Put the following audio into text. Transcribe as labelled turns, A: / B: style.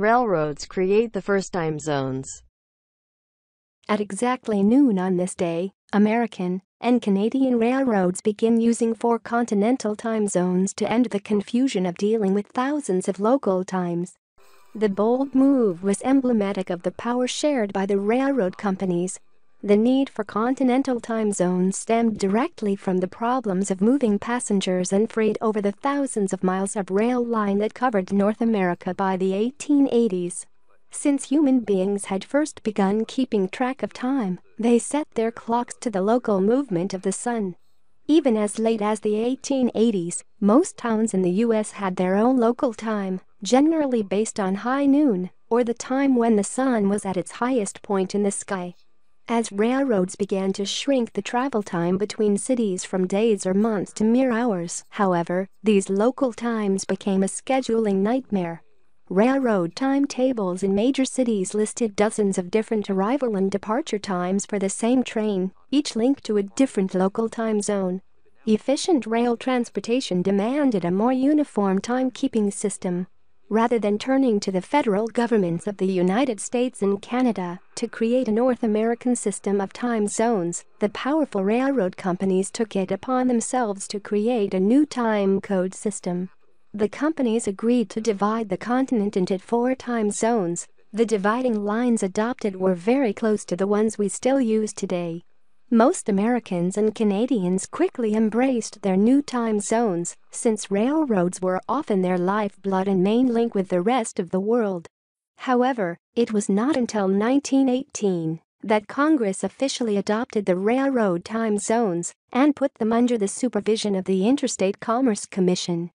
A: Railroads create the first time zones.
B: At exactly noon on this day, American and Canadian railroads begin using 4 continental time zones to end the confusion of dealing with thousands of local times. The bold move was emblematic of the power shared by the railroad companies. The need for continental time zones stemmed directly from the problems of moving passengers and freight over the thousands of miles of rail line that covered North America by the 1880s. Since human beings had first begun keeping track of time, they set their clocks to the local movement of the sun. Even as late as the 1880s, most towns in the U.S. had their own local time, generally based on high noon, or the time when the sun was at its highest point in the sky. As railroads began to shrink the travel time between cities from days or months to mere hours, however, these local times became a scheduling nightmare. Railroad timetables in major cities listed dozens of different arrival and departure times for the same train, each linked to a different local time zone. Efficient rail transportation demanded a more uniform timekeeping system. Rather than turning to the federal governments of the United States and Canada to create a North American system of time zones, the powerful railroad companies took it upon themselves to create a new time code system. The companies agreed to divide the continent into 4 time zones. The dividing lines adopted were very close to the ones we still use today. Most Americans and Canadians quickly embraced their new time zones, since railroads were often their lifeblood and main link with the rest of the world. However, it was not until 1918 that Congress officially adopted the railroad time zones and put them under the supervision of the Interstate Commerce Commission.